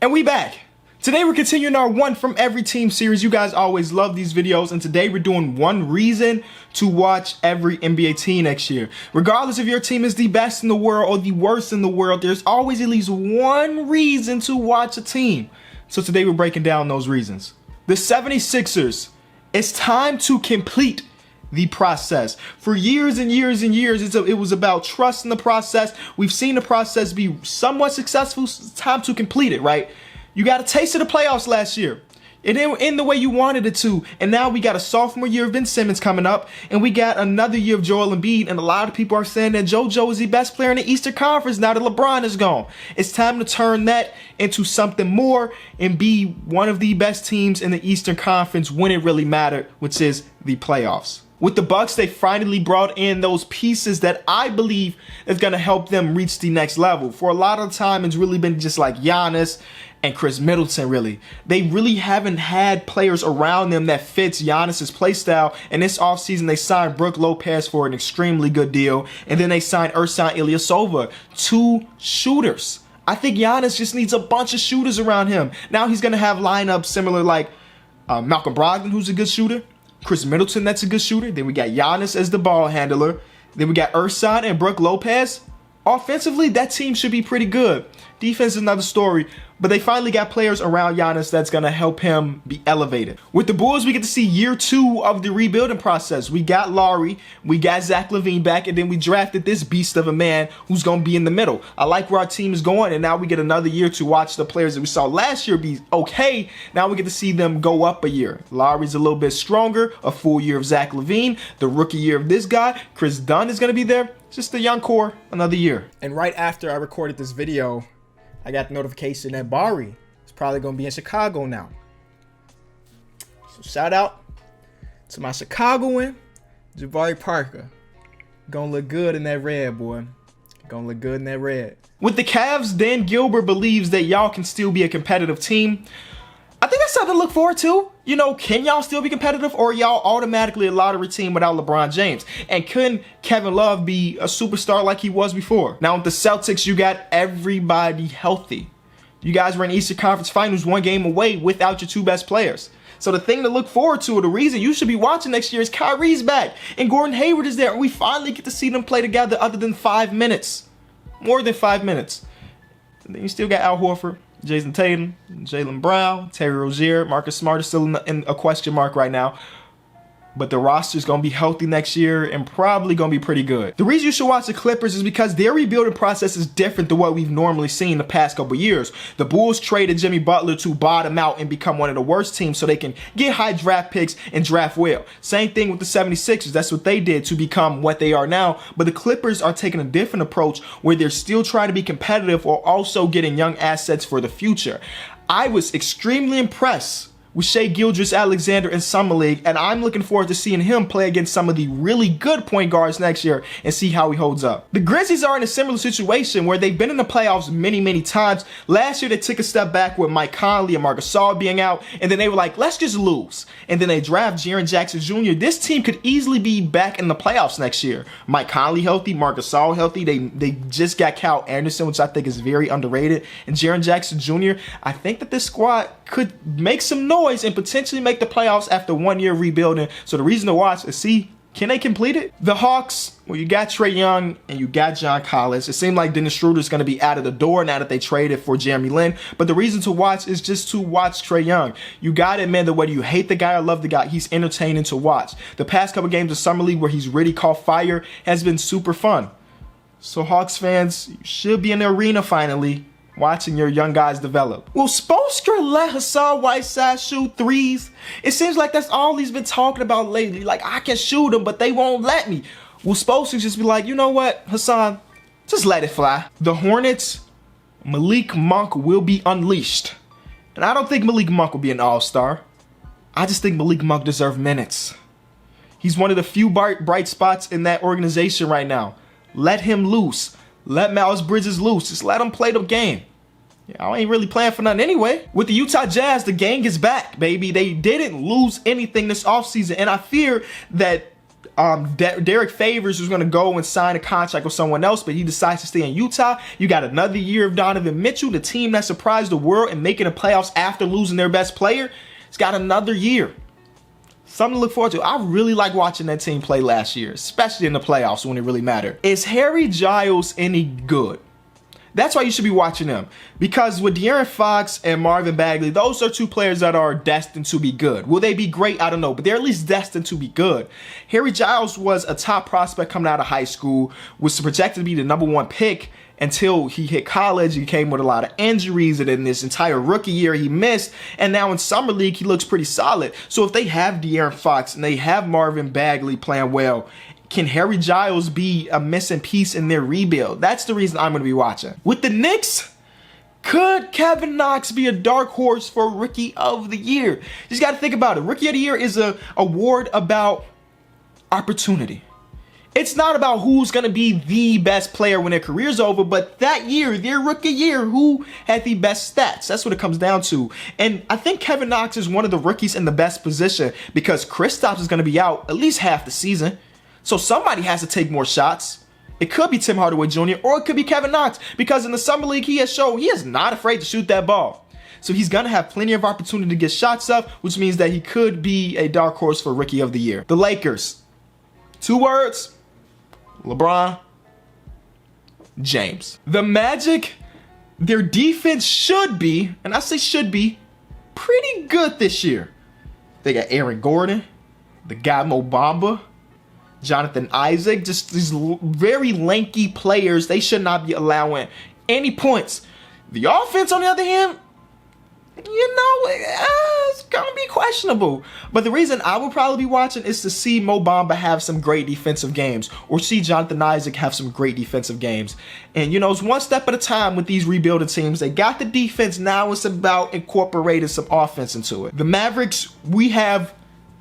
And we back. Today we're continuing our one from every team series. You guys always love these videos, and today we're doing one reason to watch every NBA team next year. Regardless if your team is the best in the world or the worst in the world, there's always at least one reason to watch a team. So today we're breaking down those reasons. The 76ers, it's time to complete the process. For years and years and years, it was about trust in the process. We've seen the process be somewhat successful. It's time to complete it, right? You got a taste of the playoffs last year. It didn't end the way you wanted it to. And now we got a sophomore year of Ben Simmons coming up. And we got another year of Joel Embiid. And a lot of people are saying that JoJo is the best player in the Eastern Conference now that LeBron is gone. It's time to turn that into something more and be one of the best teams in the Eastern Conference when it really mattered, which is the playoffs. With the Bucks, they finally brought in those pieces that I believe is going to help them reach the next level. For a lot of time, it's really been just like Giannis and Chris Middleton, really. They really haven't had players around them that fits Giannis's play style. And this offseason, they signed Brook Lopez for an extremely good deal. And then they signed Ersan Ilyasova, 2 shooters. I think Giannis just needs a bunch of shooters around him. Now he's going to have lineups similar like Malcolm Brogdon, who's a good shooter. Chris Middleton, that's a good shooter. Then we got Giannis as the ball handler. Then we got Ersan and Brook Lopez. Offensively, that team should be pretty good. Defense is another story. But they finally got players around Giannis that's going to help him be elevated. With the Bulls, we get to see year 2 of the rebuilding process. We got Lowry, we got Zach LaVine back, and then we drafted this beast of a man who's going to be in the middle. I like where our team is going, and now we get another year to watch the players that we saw last year be okay. Now we get to see them go up a year. Lowry's a little bit stronger, a full year of Zach LaVine, the rookie year of this guy. Chris Dunn is going to be there. Just the young core, another year. And right after I recorded this video, I got the notification that Barry is probably going to be in Chicago now. So shout out to my Chicagoan, Jabari Parker. Gonna look good in that red, boy. Gonna look good in that red. With the Cavs, Dan Gilbert believes that y'all can still be a competitive team. I think that's something to look forward to. You know, can y'all still be competitive, or y'all automatically a lottery team without LeBron James? And couldn't Kevin Love be a superstar like he was before? Now with the Celtics, you got everybody healthy. You guys were in Eastern Conference Finals 1 game away without your 2 best players. So the thing to look forward to, or the reason you should be watching next year, is Kyrie's back and Gordon Hayward is there. And we finally get to see them play together other than 5 minutes. More than 5 minutes. And then you still got Al Horford, Jason Tatum, Jaylen Brown, Terry Rozier, Marcus Smart is still in a question mark right now. But the roster's going to be healthy next year and probably going to be pretty good. The reason you should watch the Clippers is because their rebuilding process is different than what we've normally seen the past couple years. The Bulls traded Jimmy Butler to bottom out and become one of the worst teams so they can get high draft picks and draft well. Same thing with the 76ers. That's what they did to become what they are now. But the Clippers are taking a different approach where they're still trying to be competitive while also getting young assets for the future. I was extremely impressed with Shai Gilgeous-Alexander in Summer League, and I'm looking forward to seeing him play against some of the really good point guards next year and see how he holds up. The Grizzlies are in a similar situation where they've been in the playoffs many times. Last year, they took a step back with Mike Conley and Marc Gasol being out, and then they were like, let's just lose. And then they draft Jaren Jackson Jr. This team could easily be back in the playoffs next year. Mike Conley healthy, Marc Gasol healthy. They just got Kyle Anderson, which I think is very underrated. And Jaren Jackson Jr., I think that this squad could make some noise and potentially make the playoffs after 1 year rebuilding. So the reason to watch is see, can they complete it? The Hawks, well, you got Trae Young and you got John Collins. It seemed like Dennis Schroeder is going to be out of the door now that they traded for Jeremy Lin. But the reason to watch is just to watch Trae Young. You got to admit that whether you hate the guy or love the guy, he's entertaining to watch. The past couple games of Summer League where he's really caught fire has been super fun. So Hawks fans, you should be in the arena finally, watching your young guys develop. Will Spoelstra let Hassan Whiteside shoot threes? It seems like that's all he's been talking about lately. Like, I can shoot them, but they won't let me. Will Spoelstra just be like, you know what, Hassan, just let it fly? The Hornets, Malik Monk will be unleashed. And I don't think Malik Monk will be an all-star. I just think Malik Monk deserves minutes. He's one of the few bright spots in that organization right now. Let him loose. Let Miles Bridges loose. Just let him play the game. Yeah, I ain't really playing for nothing anyway. With the Utah Jazz, the gang is back, baby. They didn't lose anything this offseason, and I fear that Derek Favors was going to go and sign a contract with someone else, but he decides to stay in Utah. You got another year of Donovan Mitchell, the team that surprised the world and making the playoffs after losing their best player. It's got another year. Something to look forward to. I really like watching that team play last year, especially in the playoffs when it really mattered. Is Harry Giles any good? That's why you should be watching them. Because with De'Aaron Fox and Marvin Bagley, those are two players that are destined to be good. Will they be great? I don't know. But they're at least destined to be good. Harry Giles was a top prospect coming out of high school, was projected to be the #1 pick until he hit college. He came with a lot of injuries, and in this entire rookie year he missed. And now in Summer League, he looks pretty solid. So if they have De'Aaron Fox and they have Marvin Bagley playing well, can Harry Giles be a missing piece in their rebuild? That's the reason I'm going to be watching. With the Knicks, could Kevin Knox be a dark horse for Rookie of the Year? You just got to think about it. Rookie of the Year is an award about opportunity. It's not about who's going to be the best player when their career's over, but that year, their rookie year, who had the best stats. That's what it comes down to. And I think Kevin Knox is one of the rookies in the best position because Kristaps is going to be out at least half the season. So somebody has to take more shots. It could be Tim Hardaway Jr. or it could be Kevin Knox because in the Summer League, he has shown he is not afraid to shoot that ball. So he's going to have plenty of opportunity to get shots up, which means that he could be a dark horse for Rookie of the Year. The Lakers. 2 words. LeBron James. The Magic, their defense should be, and I say should be, pretty good this year. They got Aaron Gordon, the guy Mo Bamba, Jonathan Isaac, just these very lanky players. They should not be allowing any points. The offense, on the other hand, you know, it's going to be questionable. But the reason I would probably be watching is to see Mo Bamba have some great defensive games or see Jonathan Isaac have some great defensive games. And, you know, it's one step at a time with these rebuilding teams. They got the defense. Now it's about incorporating some offense into it. The Mavericks, we have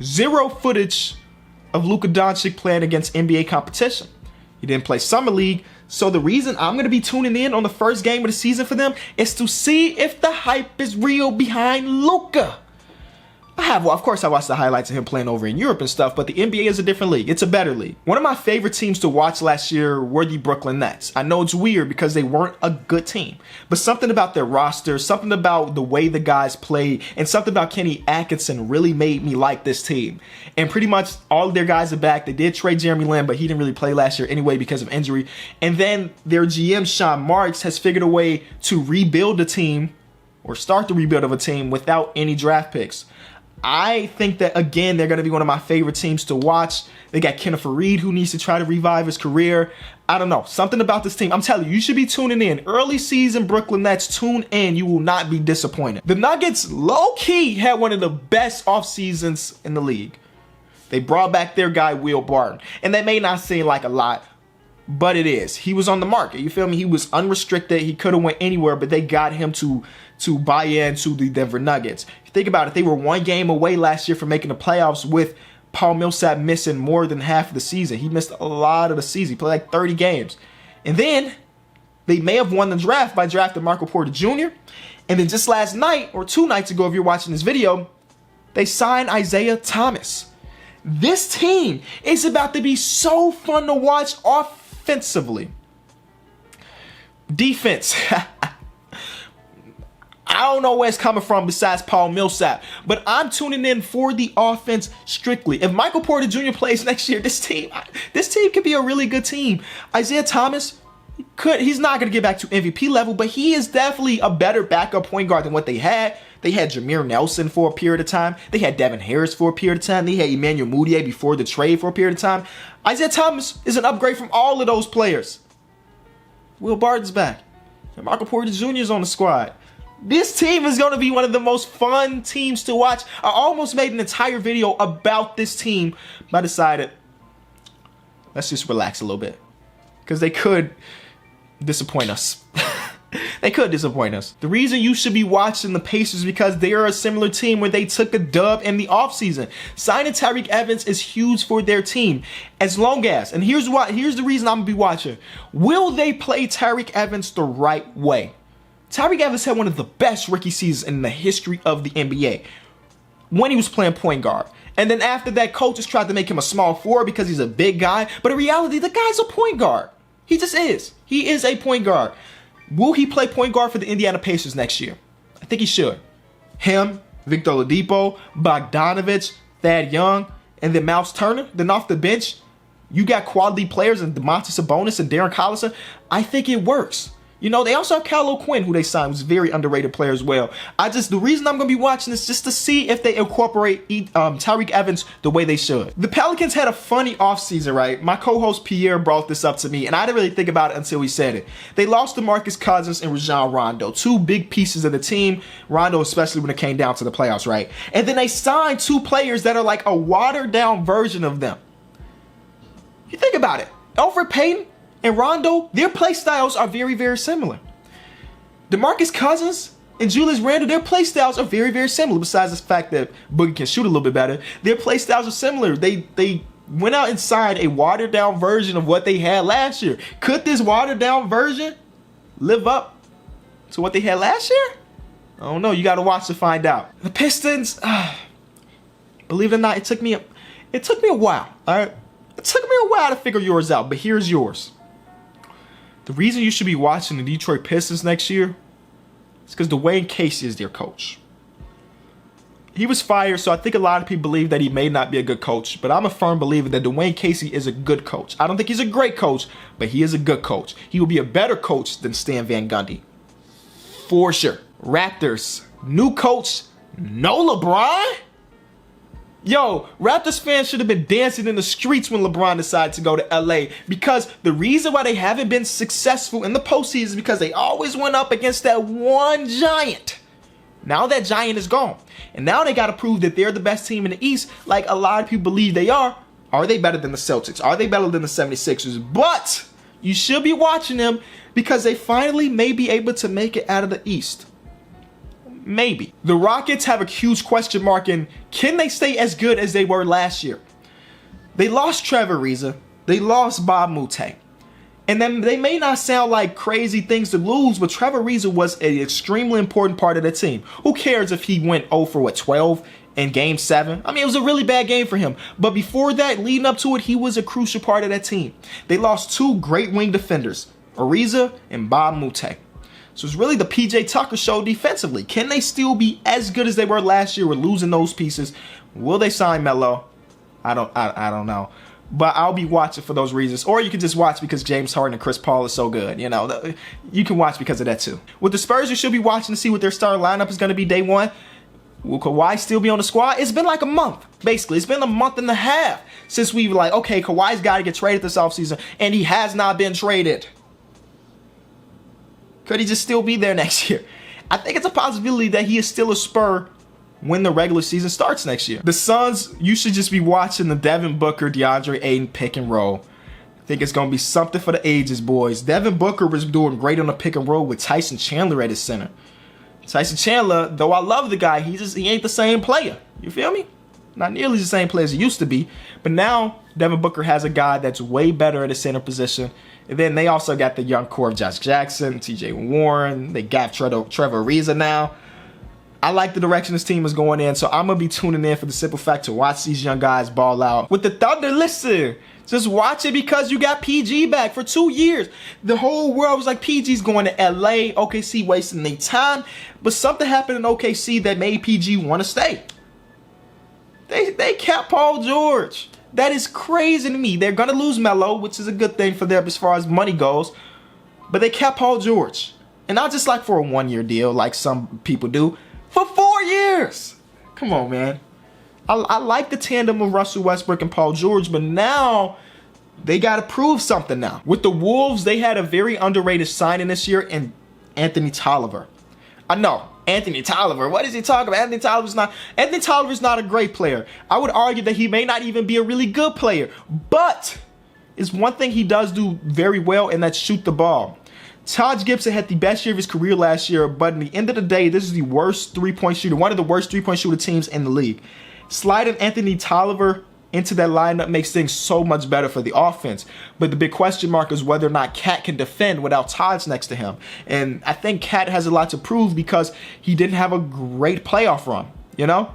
0 footage of Luka Doncic playing against NBA competition. He didn't play Summer League. So the reason I'm going to be tuning in on the first game of the season for them is to see if the hype is real behind Luka. Of course, I watched the highlights of him playing over in Europe and stuff, but the NBA is a different league. It's a better league. One of my favorite teams to watch last year were the Brooklyn Nets. I know it's weird because they weren't a good team, but something about their roster, something about the way the guys played, and something about Kenny Atkinson really made me like this team. And pretty much all of their guys are back. They did trade Jeremy Lin, but he didn't really play last year anyway because of injury. And then their GM, Sean Marks, has figured a way to rebuild the team or start the rebuild of a team without any draft picks. I think that, again, they're going to be one of my favorite teams to watch. They got Kenneth Faried, who needs to try to revive his career. I don't know. Something about this team. I'm telling you, you should be tuning in. Early season Brooklyn Nets, tune in. You will not be disappointed. The Nuggets, low-key, had one of the best off seasons in the league. They brought back their guy, Will Barton. And that may not seem like a lot, but it is. He was on the market. You feel me? He was unrestricted. He could have went anywhere, but they got him to buy into the Denver Nuggets. If you think about it, they were 1 game away last year from making the playoffs with Paul Millsap missing more than half of the season. He missed a lot of the season. He played like 30 games. And then they may have won the draft by drafting Michael Porter Jr. And then just last night, or 2 nights ago if you're watching this video, they signed Isaiah Thomas. This team is about to be so fun to watch offensively. Defense. I don't know where it's coming from besides Paul Millsap, but I'm tuning in for the offense strictly. If Michael Porter Jr. plays next year, this team could be a really good team. Isaiah Thomas, he's not going to get back to MVP level, but he is definitely a better backup point guard than what they had. They had Jameer Nelson for a period of time. They had Devin Harris for a period of time. They had Emmanuel Mudiay before the trade for a period of time. Isaiah Thomas is an upgrade from all of those players. Will Barton's back. And Michael Porter Jr. is on the squad. This team is going to be one of the most fun teams to watch. I almost made an entire video about this team, but I decided, let's just relax a little bit. Because they could disappoint us. They could disappoint us. The reason you should be watching the Pacers is because they are a similar team where they took a dub in the offseason. Signing Tyreke Evans is huge for their team. As long as, and here's the reason I'm going to be watching. Will they play Tyreke Evans the right way? Tyreke Evans had one of the best rookie seasons in the history of the NBA when he was playing point guard. And then after that, coaches tried to make him a small forward because he's a big guy. But in reality, the guy's a point guard. He just is. He is a point guard. Will he play point guard for the Indiana Pacers next year? I think he should. Him, Victor Oladipo, Bogdanovich, Thad Young, and then Miles Turner. Then off the bench, you got quality players in Domantas Sabonis and Darren Collison. I think it works. You know, they also have Kyle O'Quinn, who they signed, who's a very underrated player as well. The reason I'm going to be watching this just to see if they incorporate Tyreke Evans the way they should. The Pelicans had a funny offseason, right? My co-host Pierre brought this up to me, and I didn't really think about it until he said it. They lost DeMarcus Cousins and Rajon Rondo, two big pieces of the team. Rondo, especially when it came down to the playoffs, right? And then they signed two players that are like a watered-down version of them. You think about it. Elfrid Payton and Rondo, their play styles are very, very similar. DeMarcus Cousins and Julius Randle, their play styles are very, very similar. Besides the fact that Boogie can shoot a little bit better, their play styles are similar. They went out inside a watered down version of what they had last year. Could this watered down version live up to what they had last year? I don't know. You got to watch to find out. The Pistons, believe it or not, it took me a while. All right, it took me a while to figure yours out, but here's yours. The reason you should be watching the Detroit Pistons next year is because Dwayne Casey is their coach. He was fired, so I think a lot of people believe that he may not be a good coach, but I'm a firm believer that Dwayne Casey is a good coach. I don't think he's a great coach, but he is a good coach. He will be a better coach than Stan Van Gundy. For sure. Raptors, new coach, no LeBron? Yo, Raptors fans should have been dancing in the streets when LeBron decided to go to LA, because the reason why they haven't been successful in the postseason is because they always went up against that one giant. Now that giant is gone, and now they got to prove that they're the best team in the East like a lot of people believe they are. Are they better than the Celtics? Are they better than the 76ers? But you should be watching them because they finally may be able to make it out of the East. Maybe. The Rockets have a huge question mark in, can they stay as good as they were last year? They lost Trevor Ariza. They lost Bob Moute. And then they may not sound like crazy things to lose, but Trevor Ariza was an extremely important part of the team. Who cares if he went 0 for 12 in Game 7? I mean, it was a really bad game for him. But before that, leading up to it, he was a crucial part of that team. They lost two great wing defenders, Ariza and Bob Moute. So it's really the PJ Tucker show defensively. Can they still be as good as they were last year with losing those pieces? Will they sign Melo? I don't know. But I'll be watching for those reasons. Or you can just watch because James Harden and Chris Paul is so good. You know, you can watch because of that too. With the Spurs, you should be watching to see what their starting lineup is going to be day one. Will Kawhi still be on the squad? It's been like a month, basically. It's been a month and a half since we were like, okay, Kawhi's got to get traded this offseason, and he has not been traded. Could he just still be there next year? I think it's a possibility that he is still a Spur when the regular season starts next year. The Suns, you should just be watching the Devin Booker, DeAndre Ayton pick and roll. I think it's going to be something for the ages, boys. Devin Booker was doing great on the pick and roll with Tyson Chandler at his center. Tyson Chandler, though I love the guy, he ain't the same player. You feel me? Not nearly the same player as he used to be. But now Devin Booker has a guy that's way better at the center position. And then they also got the young core of Josh Jackson, TJ Warren. They got Trevor Ariza now. I like the direction this team is going in, so I'm going to be tuning in for the simple fact to watch these young guys ball out. With the Thunder, listen, just watch it because you got PG back for 2 years. The whole world was like, PG's going to LA, OKC wasting their time. But something happened in OKC that made PG want to stay. They kept Paul George. That is crazy to me. They're going to lose Melo, which is a good thing for them as far as money goes. But they kept Paul George. And not just like for a one-year deal like some people do. For 4 years. Come on, man. I like the tandem of Russell Westbrook and Paul George, but now they got to prove something now. With the Wolves, they had a very underrated signing this year in Anthony Tolliver. I know. Anthony Tolliver, what is he talking about? Anthony Tolliver's not a great player. I would argue that he may not even be a really good player, but it's one thing he does do very well, and that's shoot the ball. Taj Gibson had the best year of his career last year, but at the end of the day, this is the worst three-point shooter, one of the worst three-point shooter teams in the league. Sliding Anthony Tolliver into that lineup makes things so much better for the offense. But the big question mark is whether or not Cat can defend without Taj next to him. And I think Cat has a lot to prove because he didn't have a great playoff run, you know?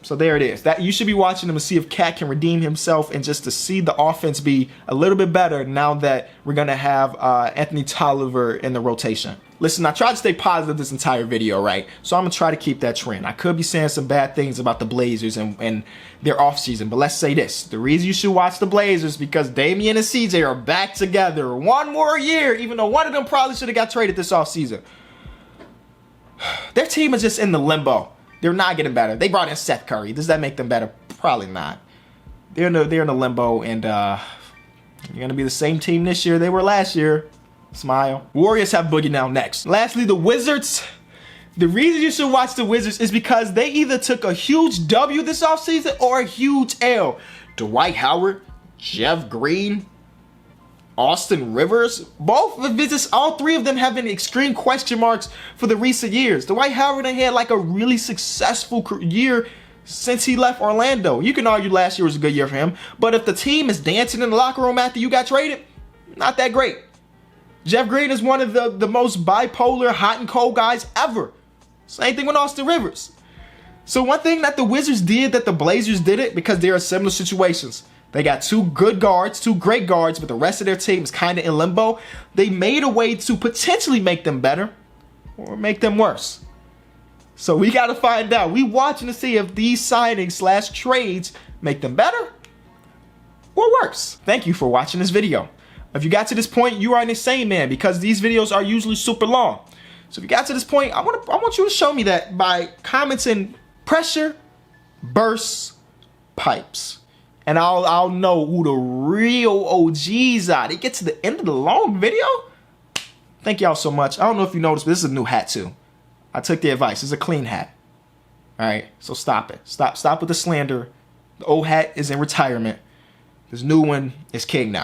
So there it is. That you should be watching them to see if Cat can redeem himself and just to see the offense be a little bit better now that we're going to have Anthony Tolliver in the rotation. Listen, I tried to stay positive this entire video, right? So I'm going to try to keep that trend. I could be saying some bad things about the Blazers and their offseason, but let's say this. The reason you should watch the Blazers is because Damian and CJ are back together one more year, even though one of them probably should have got traded this offseason. Their team is just in the limbo. They're not getting better. They brought in Seth Curry. Does that make them better? Probably not. They're in the limbo, and you're going to be the same team this year they were last year. Smile. Warriors have Boogie now next. Lastly, the Wizards. The reason you should watch the Wizards is because they either took a huge W this offseason or a huge L. Dwight Howard, Jeff Green, Austin Rivers, both the Wizards, all three of them have been extreme question marks for the recent years. Dwight Howard had like a really successful year since he left Orlando. You can argue last year was a good year for him, but if the team is dancing in the locker room after you got traded, not that great. Jeff Green is one of the most bipolar, hot and cold guys ever. Same thing with Austin Rivers. So one thing that the Wizards did that the Blazers didn't, because they are similar situations. They got two good guards, two great guards, but the rest of their team is kind of in limbo. They made a way to potentially make them better or make them worse. So we got to find out. We watching to see if these signings / trades make them better or worse. Thank you for watching this video. If you got to this point, you are an insane man because these videos are usually super long. So if you got to this point, I want you to show me that by commenting pressure, bursts, pipes. And I'll know who the real OGs are. They get to the end of the long video. Thank y'all so much. I don't know if you noticed, but this is a new hat too. I took the advice. It's a clean hat. All right, so stop it. Stop with the slander. The old hat is in retirement. This new one is king now.